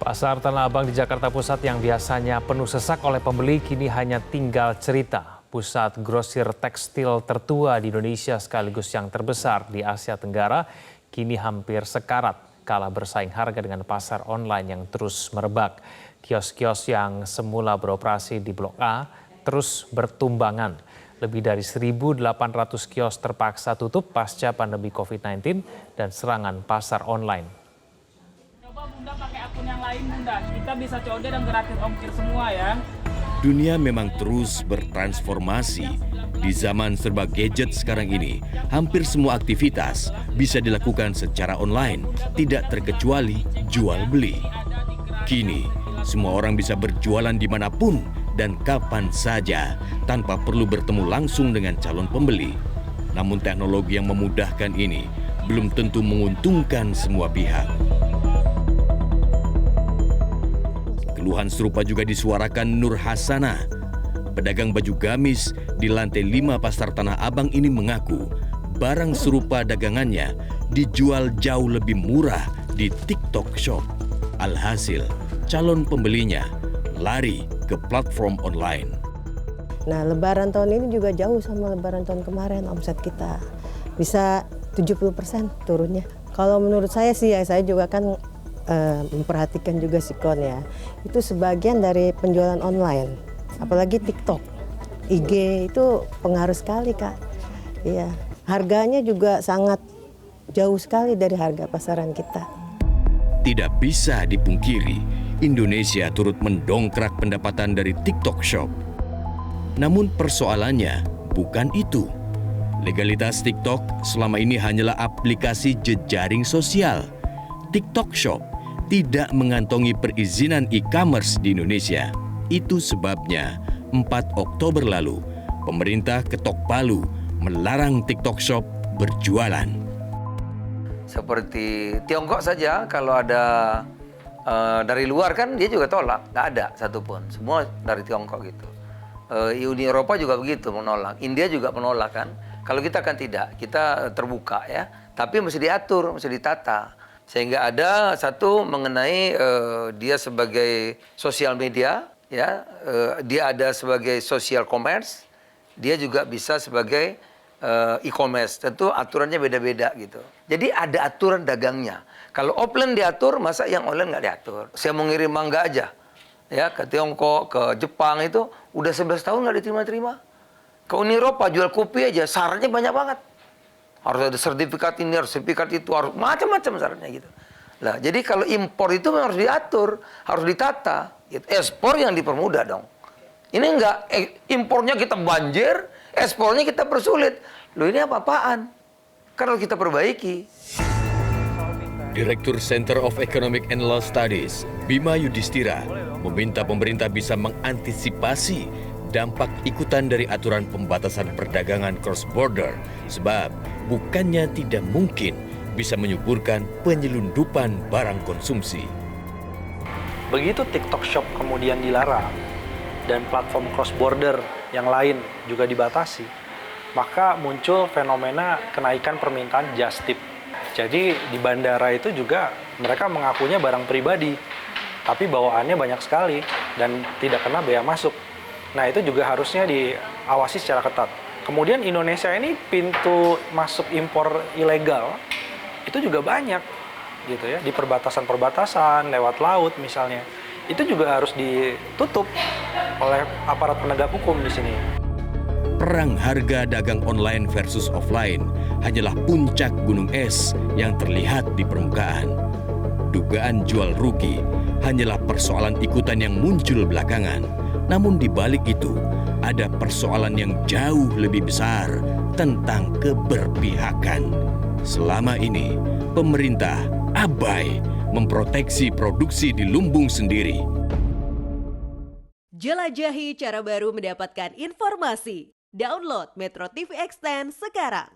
Pasar Tanah Abang di Jakarta Pusat yang biasanya penuh sesak oleh pembeli kini hanya tinggal cerita. Pusat grosir tekstil tertua di Indonesia sekaligus yang terbesar di Asia Tenggara kini hampir sekarat kalah bersaing harga dengan pasar online yang terus merebak. Kios-kios yang semula beroperasi di Blok A terus bertumbangan. Lebih dari 1.800 kios terpaksa tutup pasca pandemi COVID-19 dan serangan pasar online. Coba Bunda pakai akun yang lain Bunda, kita bisa COD dan gratis ongkir semua ya. Dunia memang terus bertransformasi. Di zaman serba gadget sekarang ini, hampir semua aktivitas bisa dilakukan secara online, tidak terkecuali jual beli. Kini, semua orang bisa berjualan dimanapun dan kapan saja, tanpa perlu bertemu langsung dengan calon pembeli. Namun teknologi yang memudahkan ini belum tentu menguntungkan semua pihak. Keluhan serupa juga disuarakan Nur Hasanah. Pedagang baju gamis di lantai 5 Pasar Tanah Abang ini mengaku barang serupa dagangannya dijual jauh lebih murah di TikTok Shop. Alhasil, calon pembelinya lari ke platform online. Nah, lebaran tahun ini juga jauh sama lebaran tahun kemarin omset kita. Bisa 70% turunnya. Kalau menurut saya sih, ya saya juga kan memperhatikan juga sikon ya. Itu sebagian dari penjualan online, apalagi TikTok, IG itu pengaruh sekali Kak. Iya, harganya juga sangat jauh sekali dari harga pasaran kita. Tidak bisa dipungkiri, Indonesia turut mendongkrak pendapatan dari TikTok Shop. Namun persoalannya bukan itu. Legalitas TikTok selama ini hanyalah aplikasi jejaring sosial. TikTok Shop tidak mengantongi perizinan e-commerce di Indonesia. Itu sebabnya 4 Oktober lalu, pemerintah ketok palu melarang TikTok Shop berjualan. Seperti Tiongkok saja, kalau ada dari luar kan dia juga tolak, nggak ada satupun, semua dari Tiongkok gitu. Uni Eropa juga begitu menolak, India juga menolak kan. Kalau kita kan tidak, kita terbuka ya, tapi mesti diatur, mesti ditata. Sehingga ada satu mengenai dia sebagai sosial media, ya, dia ada sebagai social commerce, dia juga bisa sebagai e-commerce. Tentu aturannya beda-beda gitu. Jadi ada aturan dagangnya. Kalau offline diatur, masa yang online nggak diatur? Saya mau ngirim mangga aja, ya, ke Tiongkok, ke Jepang itu udah 11 tahun nggak diterima-terima. Ke Uni Eropa jual kopi aja, syaratnya banyak banget. Harus ada sertifikat ini, harus sertifikat itu, harus macam-macam syaratnya gitu. Nah, jadi kalau impor itu harus diatur, harus ditata. Ekspor yang dipermudah dong. Ini enggak, impornya kita banjir, ekspornya kita persulit. Loh ini apa-apaan? Kan harus kita perbaiki. Direktur Center of Economic and Law Studies, Bima Yudhistira, meminta pemerintah bisa mengantisipasi dampak ikutan dari aturan pembatasan perdagangan cross-border, sebab bukannya tidak mungkin bisa menyuburkan penyelundupan barang konsumsi. Begitu TikTok Shop kemudian dilarang dan platform cross-border yang lain juga dibatasi, maka muncul fenomena kenaikan permintaan just tip. Jadi di bandara itu juga mereka mengakunya barang pribadi, tapi bawaannya banyak sekali dan tidak kena bea masuk. Nah itu juga harusnya diawasi secara ketat. Kemudian Indonesia ini pintu masuk impor ilegal itu juga banyak gitu ya, di perbatasan-perbatasan lewat laut misalnya. Itu juga harus ditutup oleh aparat penegak hukum di sini. Perang harga dagang online versus offline hanyalah puncak gunung es yang terlihat di permukaan. Dugaan jual rugi hanyalah persoalan ikutan yang muncul belakangan. Namun di balik itu, ada persoalan yang jauh lebih besar tentang keberpihakan. Selama ini, pemerintah abai memproteksi produksi di lumbung sendiri. Jelajahi cara baru mendapatkan informasi. Download Metro TV Extend sekarang.